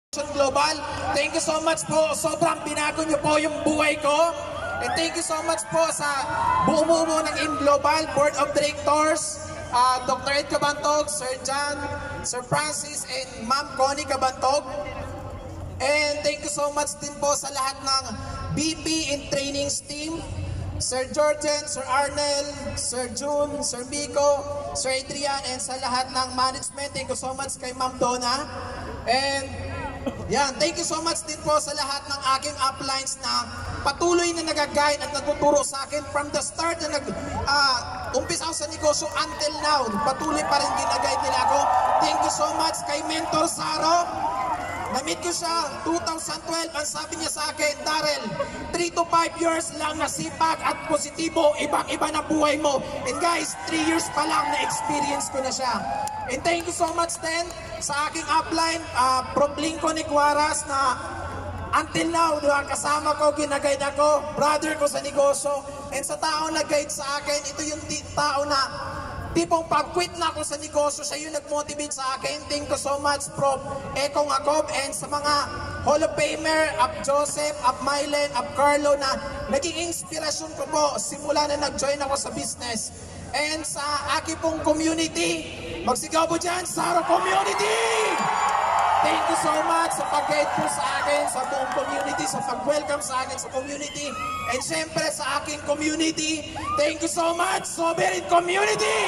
Global. Thank you so much po. Sobrang binago niyo po yung buhay ko. And thank you so much po sa bumubuo ng In Global Board of Directors, Dr. Ed Cabantog, Sir John, Sir Francis, and Ma'am Connie Cabantog. And thank you so much din po sa lahat ng BP and Trainings team, Sir Jorgen, Sir Arnel, Sir June, Sir Miko, Sir Adrian, and sa lahat ng management. Thank you so much kay Ma'am Donna. And yan, thank you so much din po sa lahat ng aking uplines na patuloy na nag-guide at nagtuturo sa akin from the start na umpisa ako sa negosyo until now. Patuloy pa rin ginaguide nila ako. Thank you so much kay Mentor Saro. Na-meet ko siya 2012. Ang sabi niya sa akin, Darrell, 3 to 5 years lang na sipag at positibo, ibang-iba na buhay mo. And guys, 3 years pa lang na-experience ko na siya. And thank you so much din sa aking upline, from Lincoln Iguaras na until now, kasama ko, ginaguide ako, brother ko sa negosyo. And sa taong nag-guide sa akin, ito yung tao na tipong pag-quit na ako sa negosyo, siya yung nag-motivate sa akin. Thank you so much, Prof. Ekong Acob, and sa mga Hall of Famer, Ap Joseph, Ap Mylen, Ap Carlo na naging inspirasyon ko po simula na nag-join ako sa business. And sa aking pong community, magsigaw po dyan, Saro Community! Thank you so much sa pag-guide po sa akin, sa buong community, sa pag-welcome sa akin sa community. And syempre sa aking community, thank you so much, Sovereign Community!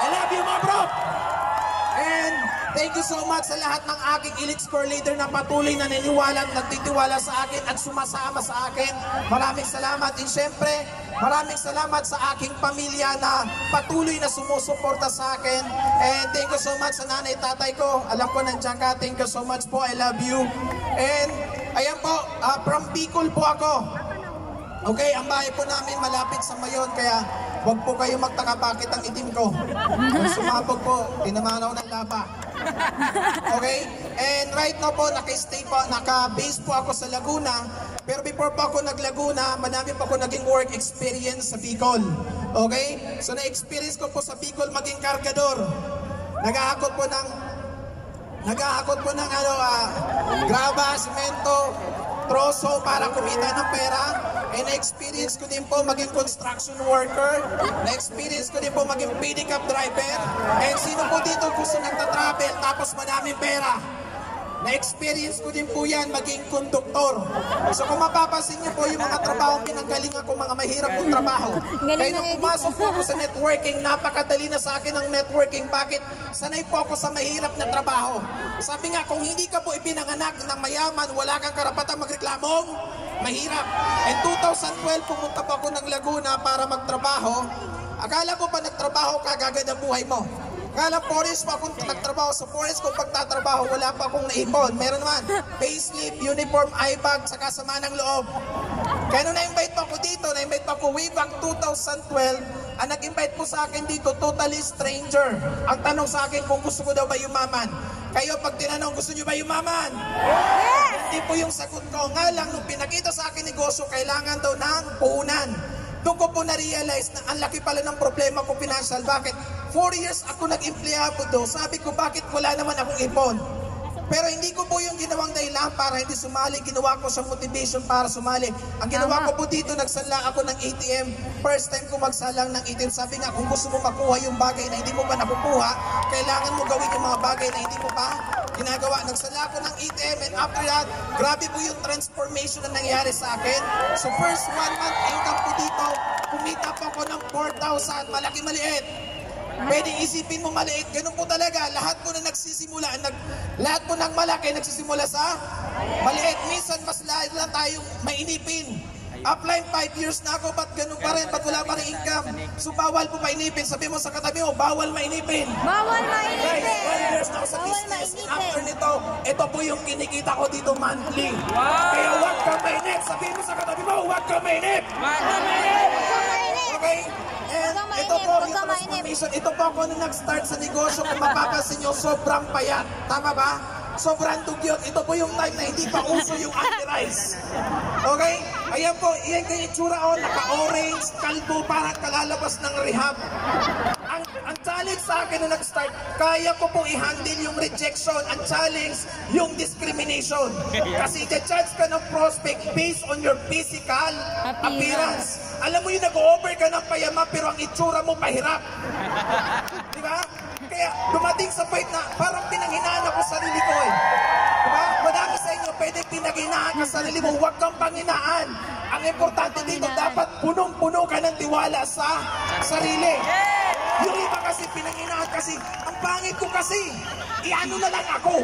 I love you, mga bro! And thank you so much sa lahat ng aking elite score leader na patuloy na naniniwala, nagtitiwala sa akin at sumasama sa akin. Maraming salamat. And syempre, maraming salamat sa aking pamilya na patuloy na sumusuporta sa akin. And thank you so much sa nanay, tatay ko. Alam ko nandiyan ka. Thank you so much po. I love you. And ayan po, from Bicol po ako. Okay, ang bahay po namin malapit sa Mayon, kaya huwag po kayo magtaka bakit ang itim ko. Kung sumabog po, tinamaan ako ng laba. Okay? And right now po, naka-base po ako sa Laguna. Pero before po ako nag-Laguna, madami po ako naging work experience sa Bicol. Okay? So na-experience ko po sa Bicol maging kargador. Nag-aakot po ng graba, simento, troso para kumita ng pera. And na-experience ko din po maging construction worker. Na-experience ko din po maging pedicab driver. And sino po dito gusto nagta-travel tapos madaming pera? Na-experience ko din po yan maging konduktor. So kung mapapansin niyo po yung mga trabaho pinanggalingan ko, mga mahirap kong trabaho. Kaya nung pumasok po ako sa networking, napakadali na sa akin ang networking. Bakit? Sanay po ako sa mahirap na trabaho. Sabi nga, kung hindi ka po ipinanganak ng mayaman, wala kang karapatang magreklamong mahirap. And 2012, pumunta pa ako ng Laguna para magtrabaho. Akala ko pa nagtrabaho ka, gaganda buhay mo. Akala forest pa akong nagtrabaho sa forest. Kung pagtatrabaho, wala pa akong naipon. Meron naman, payslip, uniform, eye-bag, saka sama ng loob. Kaya nung na-invite pa ako dito, na-invite pa ako way back 2012, ang nag-invite po sa akin dito, totally stranger. Ang tanong sa akin kung gusto ko daw ba yumaman. Kayo pag tinanong, gusto nyo ba yumaman? Yes! Hindi po yung sagot ko. Nga lang, nung pinakita sa akin negosyo, kailangan daw ng puhunan. Doon ko po na-realize na ang laki pala ng problema ko financial. Bakit? 4 years ako nag-empleyado doon. Sabi ko, bakit wala naman akong ipon? Pero hindi ko po yung ginawang dahilan para hindi sumali. Ginawa ko siyang motivation para sumali. Ang ginawa ko po dito, nagsanla ako ng ATM. First time ko magsalang ng ATM. Sabi nga, kung gusto mo makuha yung bagay na hindi mo pa nakukuha, kailangan mo gawin yung mga bagay na hindi mo pa ginagawa. Nagsala ako ng ATM, and after that, grabe po yung transformation na nangyari sa akin. So first 1 month income po dito, kumita po ako ng 4,000. Malaki maliit. Pwede isipin mo maliit, ganun po talaga. Lahat po na nagsisimula, lahat po ng malaki nagsisimula sa maliit. Minsan mas lahat lang tayong mainipin. Upline 5 years na ako, ba't ganun pa rin? Ba't wala pa rin income? So bawal po mainipin. Sabi mo sa katabi mo, bawal mainipin. Bawal mainipin! Guys, 1 years na ako sa business. After nito, ito po yung kinikita ko dito monthly. Kaya huwag ka mainip. Sabi mo sa katabi mo, huwag ka mainip. Okay? And ito po yung transformation. Ito po ako nung nag-start sa negosyo. Kung mapapansin nyo, sobrang payat. Tama ba? Sobrang dugyot. Ito po yung time na hindi pa uso yung anti-rice. Okay? Ayan po, iyan kayo itsura o, naka-orange, kalbo, parang kalalabas ng rehab. ang challenge sa akin na nag-start, kaya ko pong i-handle yung rejection. Ang challenge, yung discrimination. Kasi i-judge ka ng prospect based on your physical appearance. Alam mo yung nag-over ka ng payama pero ang itsura mo pahirap. Di ba? Kaya dumating sa point na parang pinanghinaan ako sa sarili ko eh. Diba? Madami sa inyo pwede pinanghinaan ka sa sarili mo, huwag kang panghinaan. Ang importante dito, dapat punong-puno ka ng tiwala sa sarili. Yung iba kasi pinanghinaan kasi, ang pangit ko kasi, iano na lang ako.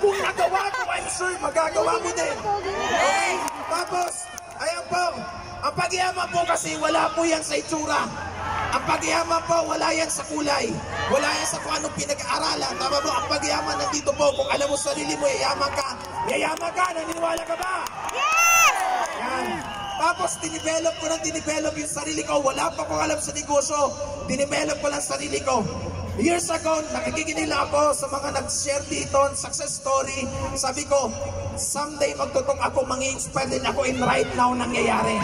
Kung nagawa ko, I'm sure magagawa mo din. Okay? Tapos, ayan po, ang pagyaman po kasi wala po yan sa itsura. Ang pagyaman po, wala yan sa kulay. Wala yan sa kung anong pinag-aaralan. Tama mo, ang pagyaman nandito po. Kung alam mo sarili mo, yayaman ka, naniniwala ka ba? Yes! Yan. Tapos, dinivelop yung sarili ko. Wala pa akong alam sa negosyo. Dinivelop ko lang sarili ko. Years ago, nakikinig ako sa mga nag-share dito, success story. Sabi ko, someday magtutong ako, mang-inspire din ako in right now nangyayari.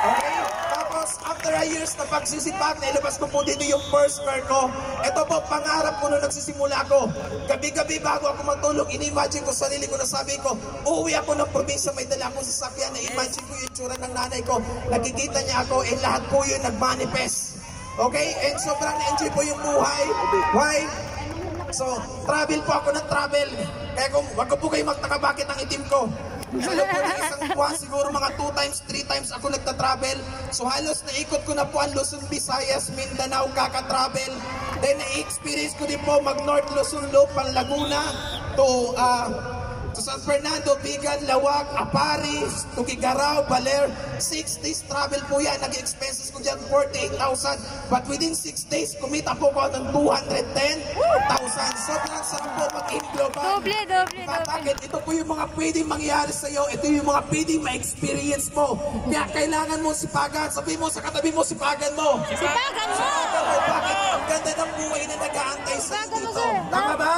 Okay? Tapos, after a years na pagsisipag, nailabas ko po dito yung first car ko. Ito po, pangarap ko nung nagsisimula ako. Gabi-gabi bago ako matulog, ini-imagine ko sarili ko na sabi ko, uuwi ako ng probinsya, may dala akong sasakyan, na-imagine ko yung tsura ng nanay ko. Nakikita niya ako, lahat po yun nag-manifest. Okay? And sobrang na-enjoy po yung buhay. Why? So, travel po ako ng travel. Kaya kung wag ko po kayo magtaka bakit ang itim ko. Sa loob po ng isang buwan, siguro mga 2 times, 3 times ako nagta-travel. So halos naikot ko na po ang Luzon, Visayas, Mindanao, kaka-travel. Then na-experience ko din po mag-North Luzon, Lopan, Laguna to San Fernando, Bigan, Lawag, Aparis, Tuguegarao, Baler. 6 days travel po yan. Nag-expenses ko dyan 48,000. But within 6 days, kumita po ko ng 210,000. Sobrang sarap po mag-imploban. Doble. Bakit? Ito po yung mga pwedeng mangyari sa'yo. Ito yung mga pwedeng ma-experience mo. Kaya kailangan mo sipagan. Sabi mo sa katabi mo, sipagan mo. Sipagan mo! Bakit? Ang ganda ng buhay na nag-aantay sa'yo dito. Tama ba?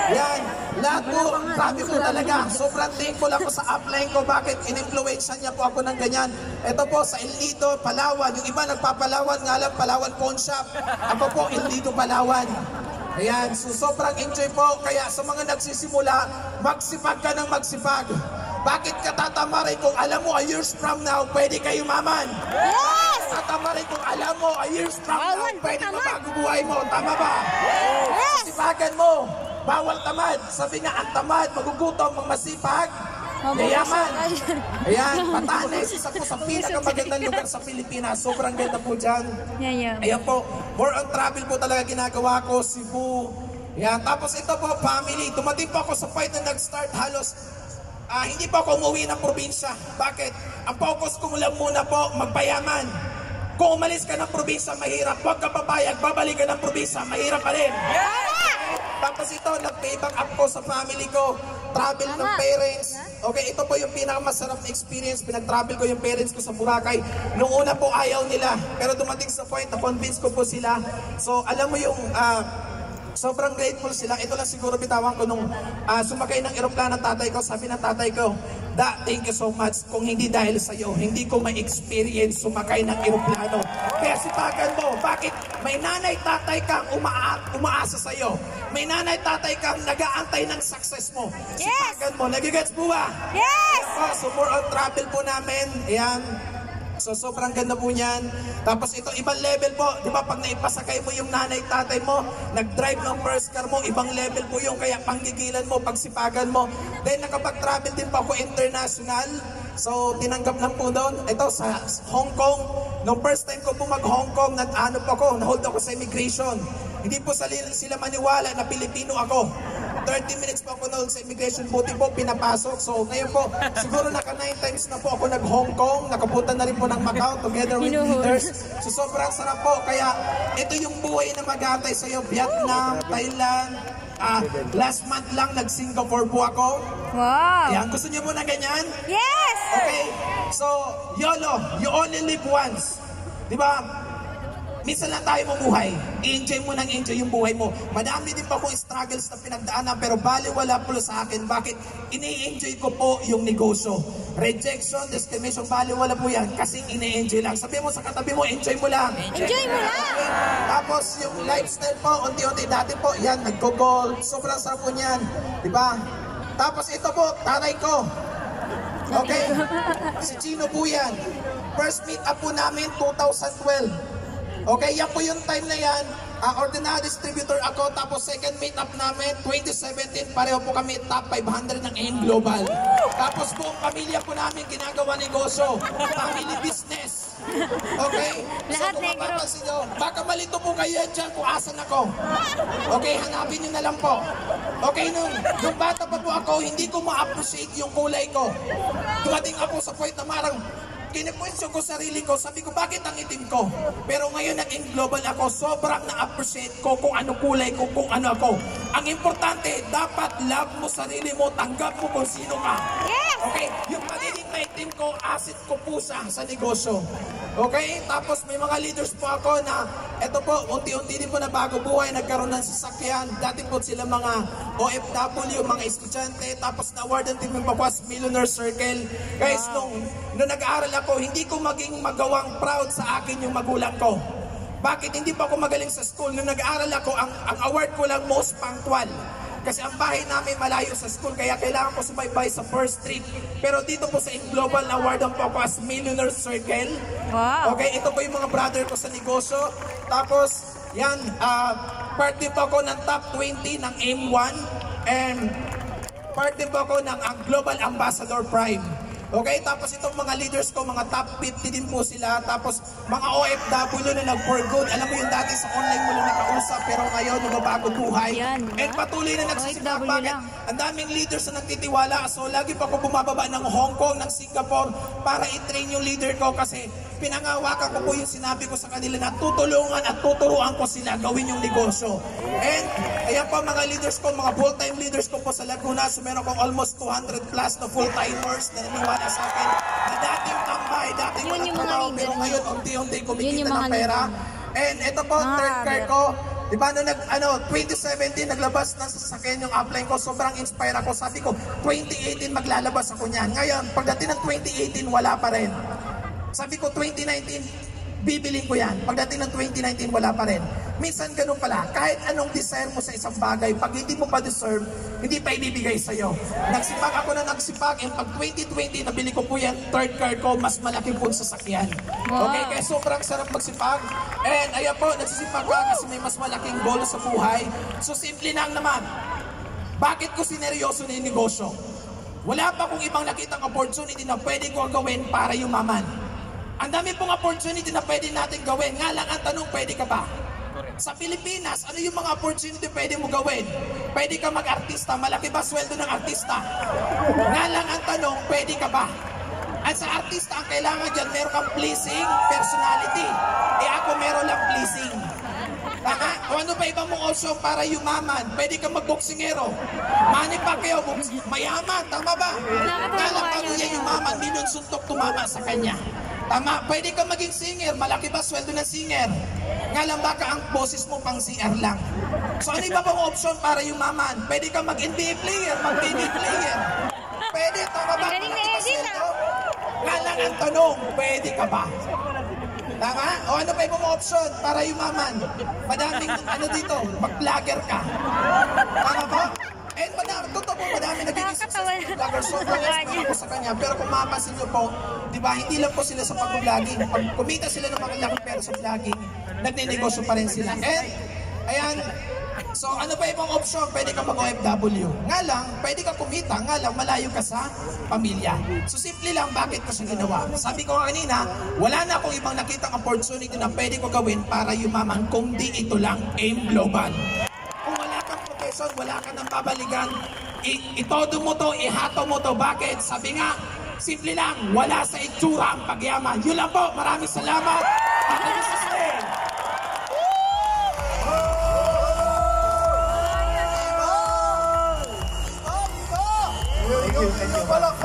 Yan. Lahat po, grabe po talaga. Sobrang thankful ako sa upline ko. Bakit? In-influensya niya po ako ng ganyan. Ito po sa El Nido, Palawan. Yung iba nagpapalawan nga lang, Palawan Pawn Shop. Ako po, El Nido, Palawan. Ayan, so sobrang enjoy po. Kaya sa mga nagsisimula, magsipag ka ng magsipag. Bakit ka tatamarin kung alam mo a years from now, pwede kayo maman? Yes! Tatamarin kung alam mo a years from now, pwede mabago buhay mo. Tama ba? Yes! Sipagan mo. Bawal tamad. Sabi nga, ang tamad, magugutom, masipag, yayaman. Ayan, Batanes, isa po sa pinakamagandang lugar sa Pilipinas. Sobrang ganda po dyan. Ayan po, more on travel po talaga ginagawa ko, Cebu. Ayan, tapos ito po, family. Tumating po ako sa point na nag-start halos. Hindi po ako umuwi ng probinsya. Bakit? Ang focus ko lang muna po, magpayaman. Kung umalis ka ng probinsya, mahirap. Huwag ka papayag, babalik ka ng probinsya, mahirap pa rin. Tapos ito, nag-payback up ko sa family ko. Travel ng parents. Okay, ito po yung pinakamasarap na experience. Pinag-travel ko yung parents ko sa Boracay. Noong una po ayaw nila. Pero dumating sa point na convince ko po sila. So, alam mo yung sobrang grateful sila. Ito lang siguro bitawan ko nung sumakay ng eroplano ng tatay ko. Sabi ng tatay ko, Da, thank you so much. Kung hindi dahil sa'yo, hindi ko ma-experience sumakay ng eroplano. Kaya sipagan mo. Bakit? May nanay, tatay kang umaasa sa'yo. May nanay, tatay kang nag-aantay ng success mo. Sipagan mo. Nagigets po ba? Yes! So more on travel po namin. Ayan. So sobrang ganda po niyan. Tapos ito, ibang level po. Di ba pag naipasakay mo yung nanay, tatay mo, nag-drive ng first car mo, ibang level po yung kaya panggigilan mo, pagsipagan mo. Then nakapag-travel din pa ako international. So tinanggap lang po doon. Ito sa Hong Kong. Nung first time ko po mag-Hong Kong, nag-ano po ako, na-hold ako sa immigration. Hindi po sila maniwala na Pilipino ako. 30 minutes po ako na sa immigration, buti po pinapasok. So ngayon po, siguro naka 9 times na po ako nag-Hong Kong, nakapunta na rin po ng Macau together with leaders. So sobrang sarap po, kaya ito yung buhay na mag-aantay sa'yo. Vietnam, Thailand, last month lang nag-Singapore po ako. Wow! Yan, gusto niyo mo na ganyan? Yes! Okay, so YOLO, you only live once. Di ba? minsan lang tayo mabuhay. I-enjoy mo nang enjoy yung buhay mo. Madami din pa akong struggles na pinagdaanan, pero baliwala po sa akin. Bakit? Ini-enjoy ko po yung negosyo. Rejection, discrimination, baliwala po yan. Kasi ini-enjoy lang. Sabi mo sa katabi mo, enjoy mo lang. Enjoy mo lang. Okay? Tapos yung lifestyle po, unti-unti dati po, yan, nagko-gold. Sobrang sarap po niyan. Diba? Tapos ito po, tanay ko. Okay? Si Chino po yan. First meet up po namin, 2012. Okay, yan po yung time na yan. Ordinary distributor ako. Tapos second meet up namin, 2017. Pareho po kami top 500 ng AIM Global. Tapos buong pamilya po namin ginagawa negosyo. Family business. Okay? Lahat so kung negro. mapapansin nyo, baka malito po kayo dyan kung asan ako. Okay, hanapin nyo na lang po. Okay, nung bata pa po ako, hindi ko ma-appreciate yung kulay ko. Dumating ako sa point na marang kine-question ko sarili ko, sabi ko, bakit ang itim ko? Pero ngayon naging global ako, sobrang na-appreciate ko kung ano kulay ko, kung ano ako. Ang importante, dapat love mo sarili mo, tanggap mo kung sino ka. Yes! Okay? Yung pagiging maitim ko, asset ko po sa negosyo. Okay? Tapos may mga leaders po ako na, eto po, unti-unti din po na bago buhay, nagkaroon ng sasakyan. Dati po sila mga OFW, mga estudyante, tapos na-awardan din po ako as Millionaire Circle. Guys, nung nag-aaral ako, hindi ko maging magawang proud sa akin yung magulang ko. Bakit? Hindi pa ako magaling sa school. Nung nag-aaral ako, ang award ko lang most punctual. Kasi ang bahay namin malayo sa school, kaya kailangan ko sumaybay sa first trip. Pero dito po sa Global, awardan po ako as Millionaire Circle. Wow. Okay, ito po yung mga brother ko sa negosyo. Tapos, yan, part din po ako ng top 20 ng AIM1. And part din po ako ng Global Ambassador Prime. Okay, tapos itong mga leaders ko, mga top 50 din po sila. Tapos mga OFW na nag-for good. Alam mo yung dati sa online mo lang nakausap, pero ngayon nagbabago buhay. Yan, And patuloy na nagsisipag. OFW Bakit? lang. Ang daming leaders na nagtitiwala. So lagi pa ako bumababa ng Hong Kong, ng Singapore para i-train yung leader ko kasi pinangawakan ko po yung sinabi ko sa kanila na tutulungan at tuturuan ko sila gawin yung negosyo. And ayan po mga leaders ko, mga full-time leaders ko po sa Laguna. So meron kong almost 200 plus na full-timers na naniwala sa akin na dating tambay, dating Yun yung mga trabaho, leader pero mo. ngayon unti-unti Yun kumikita yung mga ng pera. leader. And ito po, Ah, third car meron. ko. Diba, nung 2017, naglabas ng sasakyan yung upline ko, sobrang inspire ako. Sabi ko, 2018 maglalabas ako niyan. Ngayon, pagdating ng 2018, wala pa rin. Sabi ko, 2019, bibiling ko yan. Pagdating ng 2019, wala pa rin. Minsan ganun pala, kahit anong desire mo sa isang bagay, pag hindi mo pa deserve, hindi pa ibibigay sa'yo. Nagsipag ako na nagsipag, and pag 2020, nabili ko po yan, third car ko, mas malaki po sa sasakyan. Wow. Okay, kaya sobrang sarap magsipag. And ayan po, nagsisipag ka kasi may mas malaking goal sa buhay. So simple lang naman, bakit ko sineryoso na yung negosyo? Wala pa akong ibang nakitang opportunity na pwede ko gawin para yumaman. Ang dami pong opportunity na pwede natin gawin. Nga lang ang tanong, pwede ka ba? Sa Pilipinas, ano yung mga opportunity pwede mo gawin? Pwede ka mag-artista. Malaki ba sweldo ng artista? Nga lang ang tanong, pwede ka ba? At sa artista, ang kailangan dyan, meron kang pleasing personality. Eh ako meron lang pleasing. Tama? O ano pa ibang mong option para yumaman? Pwede kang magboksingero. Manny Pacquiao, mayaman. Tama ba? Nga lang bago yan yumaman, milyon suntok tumama sa kanya. Tama, pwede ka maging singer. Malaki ba sweldo ng singer? Nga lang baka ang boses mo pang singer lang. So ano iba pang option para yumaman? Pwede ka mag-NBA player, mag-TV player. Pwede, tama ba? Magaling na Malaki ba edit, sweldo? Nga lang ang tanong, pwede ka ba? Tama? O ano pa ibang option para yumaman? Madaming ano dito, mag-vlogger ka. Tama ba? And madami, totoo po, madami naging successful vlogger. So, na po sa kanya. Pero kung mapapansin nyo po, di ba, hindi lang po sila sa pag-vlogging. Pag kumita sila ng malaking pera sa vlogging, nagnenegosyo pa rin sila. And, ayan, so ano pa ibang option? Pwede ka mag-OFW. Nga lang, pwede ka kumita. Nga lang, malayo ka sa pamilya. So, simple lang, bakit ko siya ginawa? Sabi ko kanina, wala na akong ibang nakitang opportunity na pwede ko gawin para yumaman kung di ito lang AIM Global. Wala ka nang babalikan, itodo mo to, ihato mo to. Bakit? Sabi nga, simple lang, wala sa itsura ang pagyaman. Yun lang po, maraming salamat.